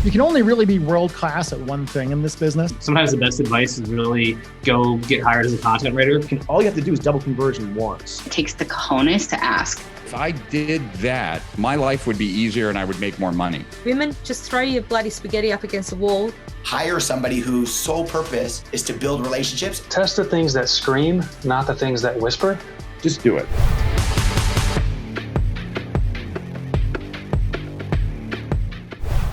You can only really be world-class at one thing in this business. Sometimes the best advice is really go get hired as a content writer. All you have to do is double conversion once. It takes the cojones to ask. If I did that, my life would be easier and I would make more money. Women, just throw your bloody spaghetti up against the wall. Hire somebody whose sole purpose is to build relationships. Test the things that scream, not the things that whisper. Just do it.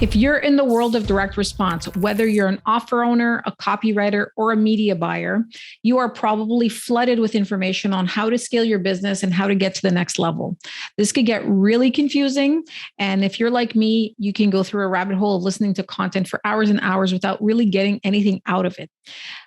If you're in the world of direct response, whether you're an offer owner, a copywriter, or a media buyer, you are probably flooded with information on how to scale your business and how to get to the next level. This could get really confusing. And if you're like me, you can go through a rabbit hole of listening to content for hours and hours without really getting anything out of it.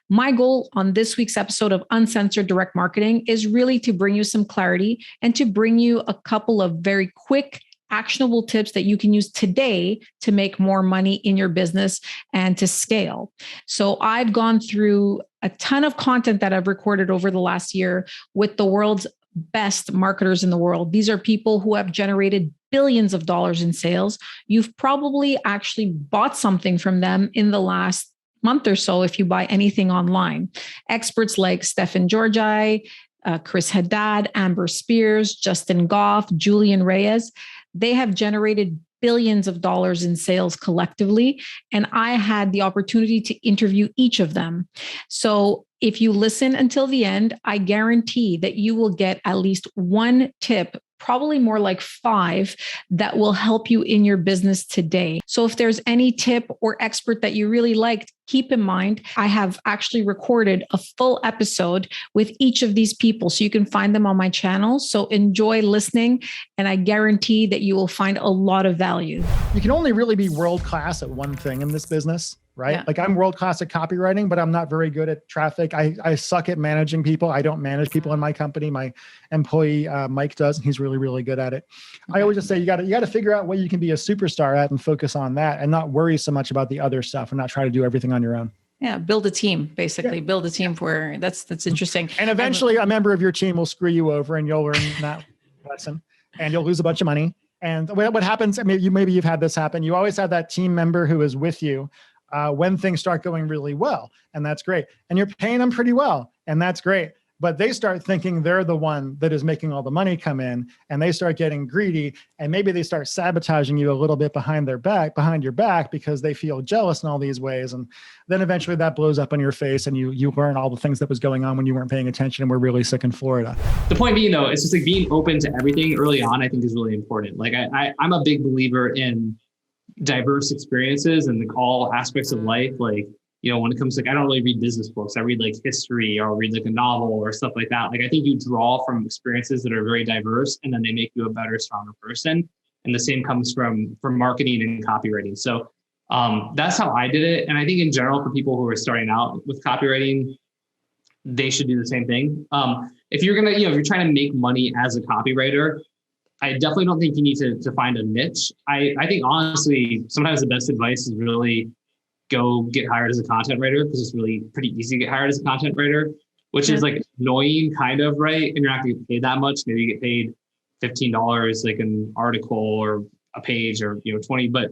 My goal on this week's episode of Uncensored Direct Marketing is really to bring you some clarity and to bring you a couple of very quick, actionable tips that you can use today to make more money in your business and to scale. So I've gone through a ton of content that I've recorded over the last year with the world's best marketers in the world. These are people who have generated billions of dollars in sales. You've probably actually bought something from them in the last month or so if you buy anything online. Experts like Stefan Georgi, Chris Haddad, Amber Spears, Justin Goff, Julian Reyes, they have generated billions of dollars in sales collectively. And I had the opportunity to interview each of them. So if you listen until the end, I guarantee that you will get at least one tip, probably more like 5, that will help you in your business today. So if there's any tip or expert that you really liked, keep in mind, I have actually recorded a full episode with each of these people. So you can find them on my channel. So enjoy listening. And I guarantee that you will find a lot of value. You can only really be world-class at one thing in this business, right? Yeah. Like I'm world-class at copywriting, but I'm not very good at traffic. I suck at managing people. I don't manage people in my company. My employee, Mike, does, and he's really, really good at it. Okay. I always just say you got to figure out what you can be a superstar at and focus on that and not worry so much about the other stuff and not try to do everything on your own. Yeah, build a team, basically. Yeah. Build a team where that's interesting. And eventually a member of your team will screw you over and you'll learn that lesson and you'll lose a bunch of money. And what happens, maybe you've had this happen. You always have that team member who is with you when things start going really well. And that's great. And you're paying them pretty well. And that's great. But they start thinking they're the one that is making all the money come in, and they start getting greedy, and maybe they start sabotaging you a little bit behind your back because they feel jealous in all these ways. And then eventually that blows up in your face and you learn all the things that was going on when you weren't paying attention and were really sick in Florida. The point being though, it's just like being open to everything early on, I think is really important. Like I'm a big believer in diverse experiences and all aspects of life. Like, you know, when it comes to, like, I don't really read business books. I read like history or read like a novel or stuff like that. Like, I think you draw from experiences that are very diverse and then they make you a better, stronger person. And the same comes from marketing and copywriting. So that's how I did it. And I think in general, for people who are starting out with copywriting, they should do the same thing. If you're going to, if you're trying to make money as a copywriter, I definitely don't think you need to find a niche. I think honestly, sometimes the best advice is really go get hired as a content writer, because it's really pretty easy to get hired as a content writer, which is like annoying kind of, right? And you're not going to get paid that much. Maybe you get paid $15 like an article or a page or, 20. But,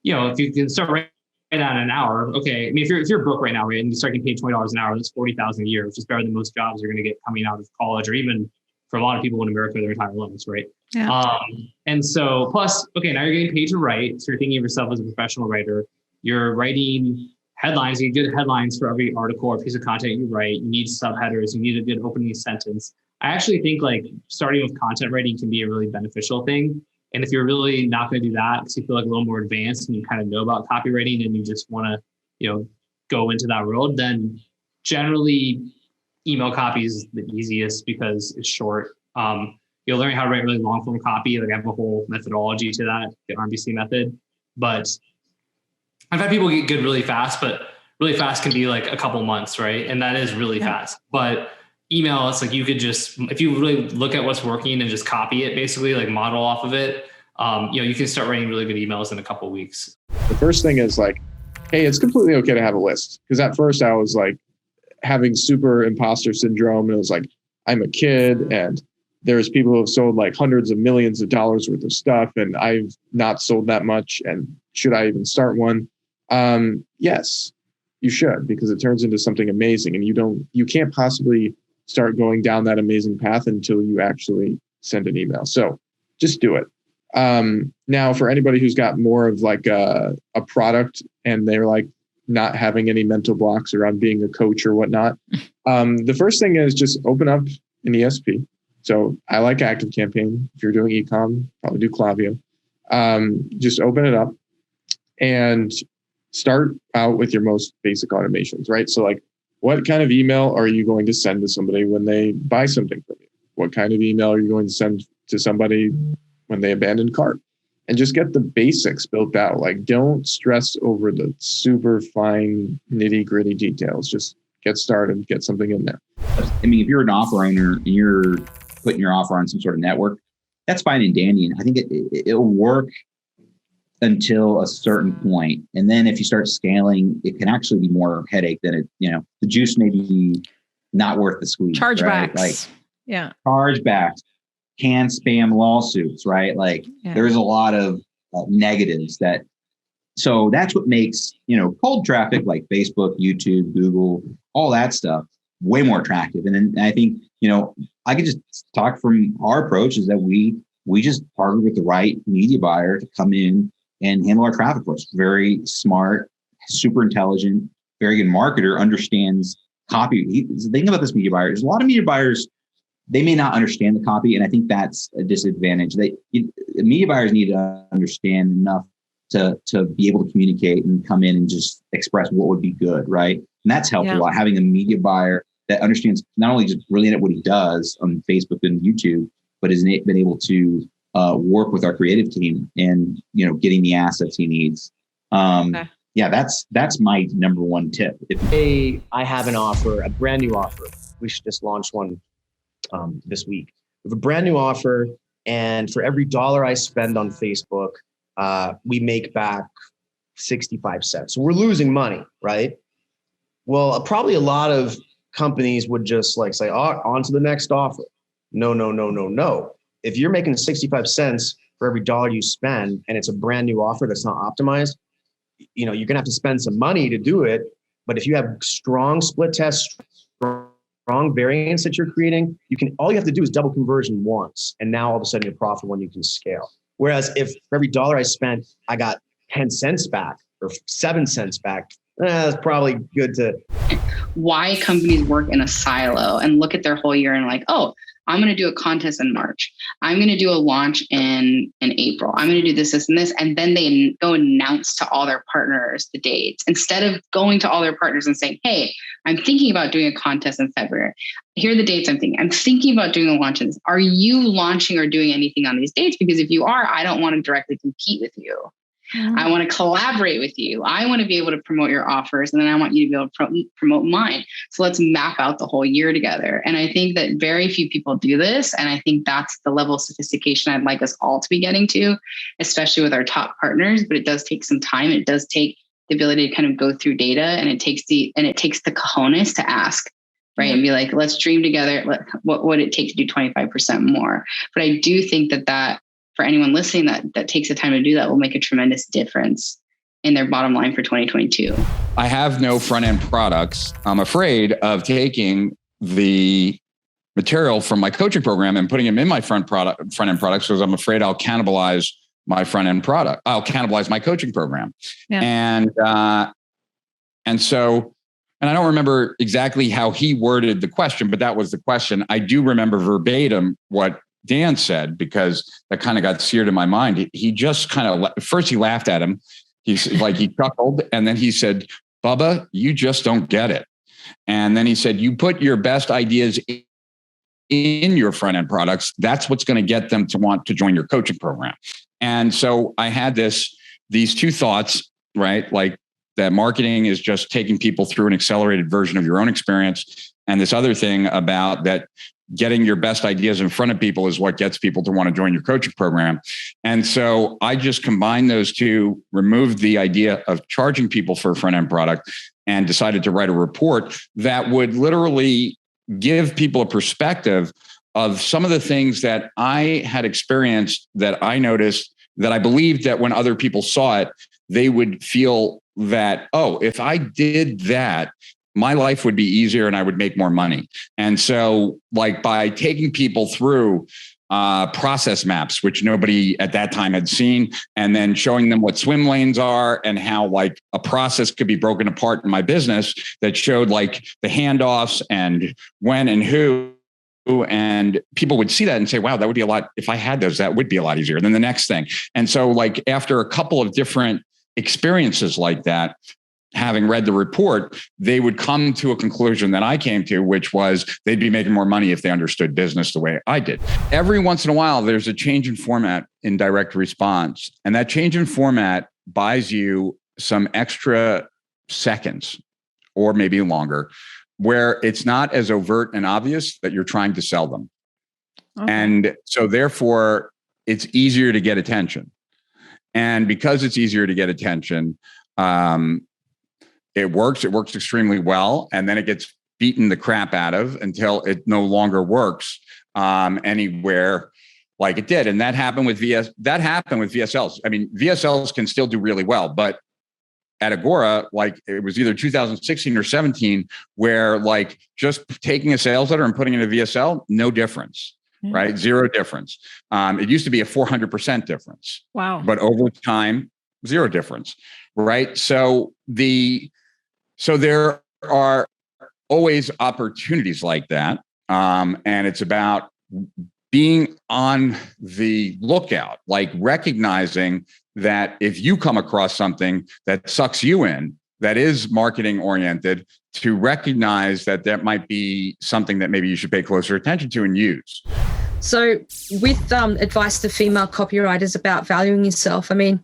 if you can start right on an hour, okay. I mean, if you're broke right now, right, and you start getting paid $20 an hour, that's $40,000 a year, which is better than most jobs you're going to get coming out of college, or even for a lot of people in America, their entire lives, right? Yeah. And so plus, okay, now you're getting paid to write. So you're thinking of yourself as a professional writer. You're writing headlines. You get good headlines for every article or piece of content you write. You need subheaders. You need a good opening sentence. I actually think like starting with content writing can be a really beneficial thing. And if you're really not going to do that because you feel like a little more advanced and you kind of know about copywriting and you just want to, go into that world, then generally email copy is the easiest because it's short. You'll learn how to write really long form copy. Like I have a whole methodology to that, the RBC method. But I've had people get good really fast, but really fast can be like a couple months, right? And that is really fast. But email, it's like you could just, if you really look at what's working and just copy it, basically like model off of it, you can start writing really good emails in a couple of weeks. The first thing is like, hey, it's completely okay to have a list. Because at first I was like having super imposter syndrome. And it was like, I'm a kid and there's people who have sold like hundreds of millions of dollars worth of stuff. And I've not sold that much. And should I even start one? Yes, you should, because it turns into something amazing, and you can't possibly start going down that amazing path until you actually send an email. So just do it. Now, for anybody who's got more of like a product and they're like not having any mental blocks around being a coach or whatnot, the first thing is just open up an ESP. So I like ActiveCampaign. If you're doing ecom, probably do Klaviyo. Just open it up and start out with your most basic automations, right? So like, what kind of email are you going to send to somebody when they buy something from you? What kind of email are you going to send to somebody when they abandon cart? And just get the basics built out. Like, don't stress over the super fine nitty gritty details. Just get started, get something in there. I mean, if you're an offer owner and you're putting your offer on some sort of network, that's fine and dandy. And I think it'll work until a certain point. And then if you start scaling, it can actually be more headache than it, the juice may be not worth the squeeze. Chargebacks. Right? Like, yeah. Chargebacks, can spam lawsuits, right? Like there's a lot of negatives so that's what makes, cold traffic like Facebook, YouTube, Google, all that stuff way more attractive. And then I think, I could just talk from our approach is that we just partner with the right media buyer to come in and handle our traffic for us. Very smart, super intelligent, very good marketer, understands copy. The thing about this media buyer, there's a lot of media buyers, they may not understand the copy. And I think that's a disadvantage. Media buyers need to understand enough to be able to communicate and come in and just express what would be good, right? And that's helpful a lot. Having a media buyer that understands not only just brilliant at what he does on Facebook and YouTube, but has been able to work with our creative team and, getting the assets he needs. Yeah, that's my number one tip. I have an offer, a brand new offer. We should just launch one this week. We have a brand new offer, and for every $1 I spend on Facebook, we make back 65 cents. So we're losing money, right? Well, probably a lot of companies would just like say, on to the next offer. No. If you're making 65 cents for every $1 you spend, and it's a brand new offer that's not optimized, you're going to have to spend some money to do it. But if you have strong split tests, strong variance that you're creating, all you have to do is double conversion once. And now all of a sudden you're profitable when you can scale. Whereas if for every $1 I spent, I got 10 cents back or 7 cents back, that's probably good to. Why companies work in a silo and look at their whole year and like, I'm going to do a contest in March. I'm going to do a launch in April. I'm going to do this, and this. And then they go and announce to all their partners the dates instead of going to all their partners and saying, hey, I'm thinking about doing a contest in February. Here are the dates I'm thinking. I'm thinking about doing a launch. Are you launching or doing anything on these dates? Because if you are, I don't want to directly compete with you. I want to collaborate with you. I want to be able to promote your offers, and then I want you to be able to promote mine. So let's map out the whole year together. And I think that very few people do this. And I think that's the level of sophistication I'd like us all to be getting to, especially with our top partners. But it does take some time. It does take the ability to kind of go through data, and it takes the cojones to ask, right? And be like, let's dream together. What would it take to do 25% more? But I do think that for anyone listening that takes the time to do that will make a tremendous difference in their bottom line for 2022. I have no front-end products. I'm afraid of taking the material from my coaching program and putting them in my front-end products because I'm afraid I'll cannibalize my front-end product. I'll cannibalize my coaching program. Yeah. And I don't remember exactly how he worded the question, but that was the question. I do remember verbatim what Dan said, because that kind of got seared in my mind. He just kind of, first he laughed at him. He chuckled, and then he said, Bubba, you just don't get it. And then he said, you put your best ideas in your front end products. That's what's going to get them to want to join your coaching program. And so I had these two thoughts, right? Like that marketing is just taking people through an accelerated version of your own experience. And this other thing about that, getting your best ideas in front of people is what gets people to want to join your coaching program. And so I just combined those two, removed the idea of charging people for a front-end product, and decided to write a report that would literally give people a perspective of some of the things that I had experienced, that I noticed, that I believed that when other people saw it, they would feel that, oh, if I did that, my life would be easier and I would make more money. And so like by taking people through process maps, which nobody at that time had seen, and then showing them what swim lanes are and how like a process could be broken apart in my business that showed like the handoffs and when and who, and people would see that and say, wow, that would be a lot. If I had those, that would be a lot easier than the next thing. And so like after a couple of different experiences like that, having read the report, they would come to a conclusion that I came to, which was they'd be making more money if they understood business the way I did. Every once in a while, there's a change in format in direct response. And that change in format buys you some extra seconds or maybe longer where it's not as overt and obvious that you're trying to sell them. Okay. And so therefore, it's easier to get attention. And because it's easier to get attention, it works extremely well. And then it gets beaten the crap out of until it no longer works anywhere like it did. And that happened with VSLs. I mean, VSLs can still do really well, but at Agora, like it was either 2016 or 17, where like just taking a sales letter and putting it in a VSL, no difference. Right? Zero difference. It used to be a 400% difference. Wow. But over time, zero difference. Right. So there are always opportunities like that. And it's about being on the lookout, like recognizing that if you come across something that sucks you in, that is marketing oriented, to recognize that that might be something that maybe you should pay closer attention to and use. So with advice to female copywriters about valuing yourself, I mean,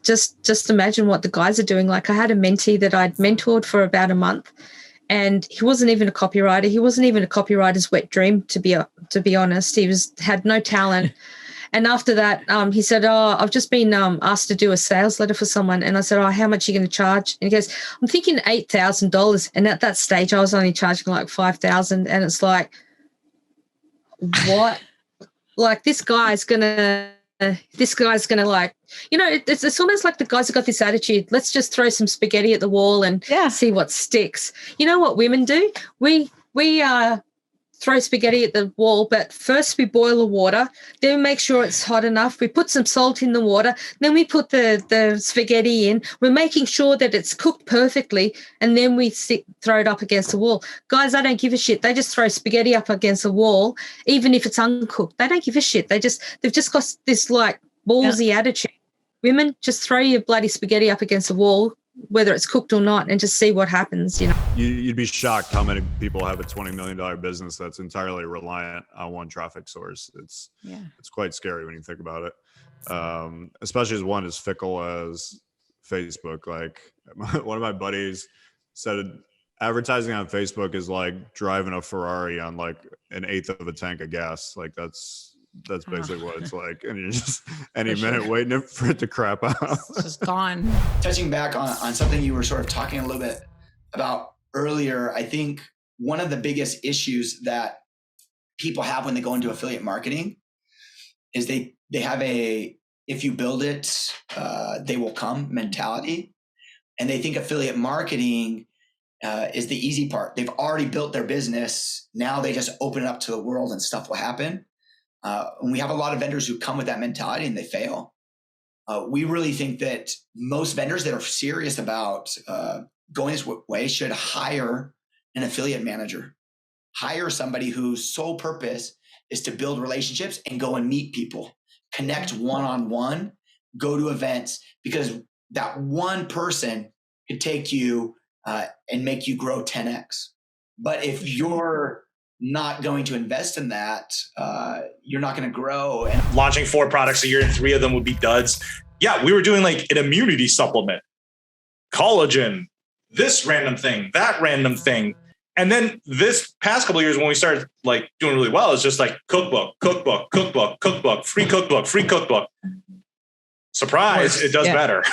just imagine what the guys are doing. Like I had a mentee that I'd mentored for about a month, and he wasn't even a copywriter. He wasn't even a copywriter's wet dream, to be honest. He had no talent. And after that, he said, oh, I've just been asked to do a sales letter for someone. And I said, oh, how much are you going to charge? And he goes, I'm thinking $8,000. And at that stage, I was only charging like $5,000. And it's like, what? Like this guy's going to like, you know, it's almost like the guys have got this attitude. Let's just throw some spaghetti at the wall and see what sticks. You know what women do? We throw spaghetti at the wall, but first we boil the water, then we make sure it's hot enough. We put some salt in the water, then we put the spaghetti in. We're making sure that it's cooked perfectly, and then we throw it up against the wall. Guys, I don't give a shit. They just throw spaghetti up against the wall, even if it's uncooked. They don't give a shit. They've just got this like ballsy attitude. Women, just throw your bloody spaghetti up against the wall, whether it's cooked or not, and just see what happens. You know, you'd be shocked how many people have a $20 million business that's entirely reliant on one traffic source. It's quite scary when you think about it, especially as one as fickle as Facebook. Like one of my buddies said, advertising on Facebook is like driving a Ferrari on like an eighth of a tank of gas. Like that's basically what it's like. And you're just any minute waiting for it to crap out. It's just gone. Touching back on something you were sort of talking a little bit about earlier, I think one of the biggest issues that people have when they go into affiliate marketing is they have a, if you build it, they will come mentality. And they think affiliate marketing is the easy part. They've already built their business. Now they just open it up to the world and stuff will happen. And we have a lot of vendors who come with that mentality and they fail. We really think that most vendors that are serious about going this way should hire an affiliate manager, hire somebody whose sole purpose is to build relationships and go and meet people, connect one-on-one, go to events, because that one person could take you and make you grow 10x. But if you're not going to invest in that, you're not going to grow. And launching 4 products a year and 3 of them would be duds. Yeah, we were doing like an immunity supplement, collagen, this random thing, that random thing. And then this past couple of years when we started like doing really well, it's just like cookbook, free cookbook. Surprise, it does better.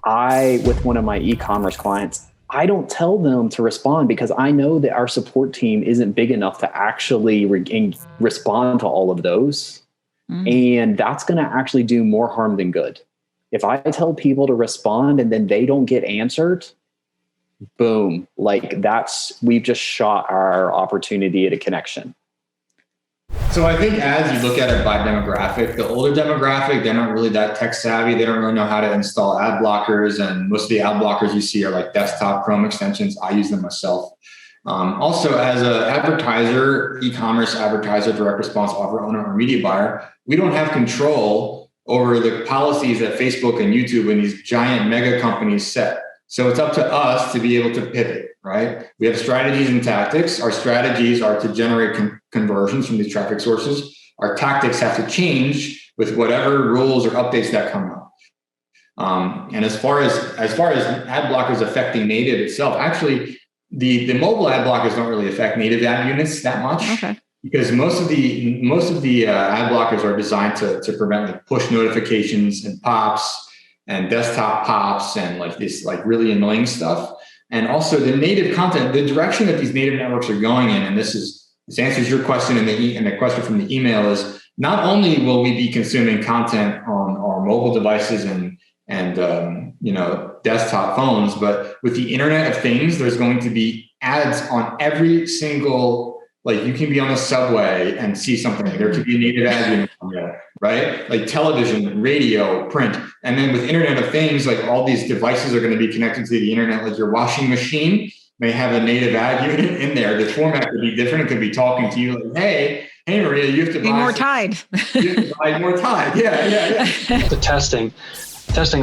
I, with one of my e-commerce clients, I don't tell them to respond because I know that our support team isn't big enough to actually respond to all of those. And that's going to actually do more harm than good. If I tell people to respond and then they don't get answered, boom, like we've just shot our opportunity at a connection. So I think as you look at it by demographic, the older demographic, they're not really that tech savvy. They don't really know how to install ad blockers. And most of the ad blockers you see are like desktop Chrome extensions. I use them myself. Also, as an advertiser, e-commerce advertiser, direct response offer owner, or media buyer, we don't have control over the policies that Facebook and YouTube and these giant mega companies set. So it's up to us to be able to pivot, right? We have strategies and tactics. Our strategies are to generate conversions from these traffic sources. Our tactics have to change with whatever rules or updates that come out. And as far as ad blockers affecting native itself, actually, the mobile ad blockers don't really affect native ad units that much. Okay. Because most of the ad blockers are designed to prevent like push notifications and pops and desktop pops and like this like really annoying stuff. And also the native content, the direction that these native networks are going in, and this answers your question and the question from the email is, not only will we be consuming content on our mobile devices and desktop phones, but with the Internet of Things, there's going to be ads on every single. Like you can be on the subway and see something. There could be a native ad unit on there, right? Like television, radio, print. And then with Internet of Things, like all these devices are going to be connected to the internet. Like your washing machine may have a native ad unit in there. The format could be different. It could be talking to you like, hey Maria, you have to buy more Tide. You have to buy more Tide. Yeah. The testing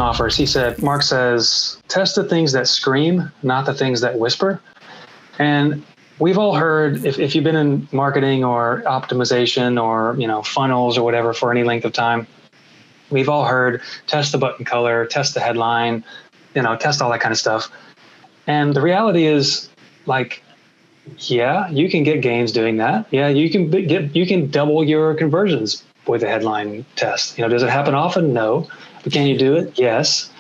offers. Mark says, test the things that scream, not the things that whisper. And we've all heard, if you've been in marketing or optimization or, funnels or whatever for any length of time, we've all heard test the button color, test the headline, test all that kind of stuff. And the reality is like, yeah, you can get gains doing that. Yeah, you can double your conversions with a headline test. Does it happen often? No. But can you do it? Yes.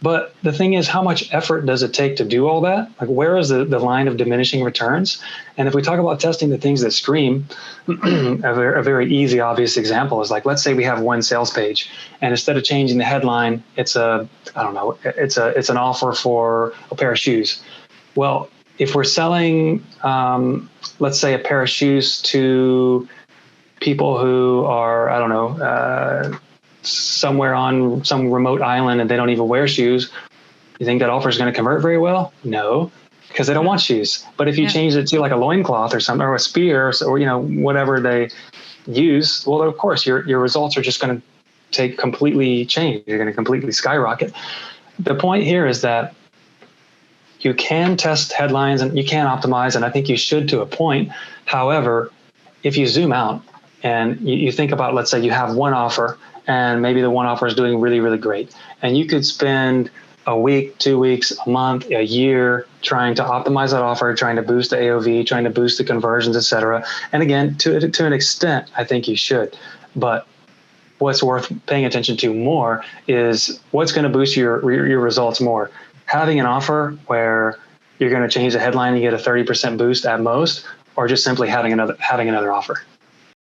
But the thing is, how much effort does it take to do all that? Like, where is the line of diminishing returns? And if we talk about testing the things that scream, a very easy, obvious example is like, let's say we have one sales page, and instead of changing the headline, it's an offer for a pair of shoes. Well, if we're selling, let's say a pair of shoes to people who are, somewhere on some remote island and they don't even wear shoes, you think that offer is going to convert very well? No, because they don't want shoes. But if you change it to like a loincloth or something, or a spear, or whatever they use, well, of course your results are just going to completely change. You're going to completely skyrocket. The point here is that you can test headlines and you can optimize, and I think you should to a point. However, if you zoom out and you think about, let's say you have one offer, and maybe the one offer is doing really, really great, and you could spend a week, 2 weeks, a month, a year trying to optimize that offer, trying to boost the AOV, trying to boost the conversions, et cetera. And again, to an extent, I think you should. But what's worth paying attention to more is what's going to boost your results more. Having an offer where you're going to change the headline and you get a 30% boost at most, or just simply having another offer.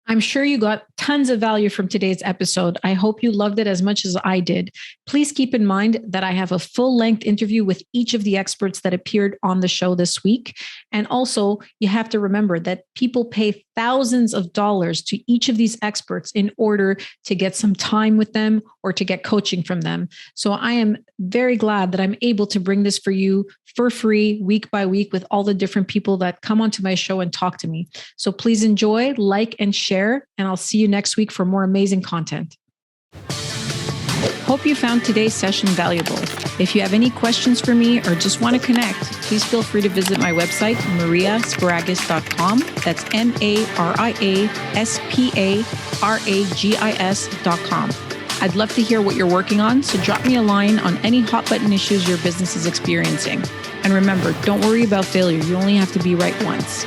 I'm sure you got tons of value from today's episode. I hope you loved it as much as I did. Please keep in mind that I have a full-length interview with each of the experts that appeared on the show this week. And also, you have to remember that people pay thousands of dollars to each of these experts in order to get some time with them or to get coaching from them. So I am very glad that I'm able to bring this for you for free, week by week, with all the different people that come onto my show and talk to me. So please enjoy, like, and share, and I'll see you next week for more amazing content. Hope you found today's session valuable. If you have any questions for me or just want to connect, please feel free to visit my website, mariasparagis.com. That's MariaSparagis.com. I'd love to hear what you're working on, so drop me a line on any hot button issues your business is experiencing. And remember, don't worry about failure. You only have to be right once.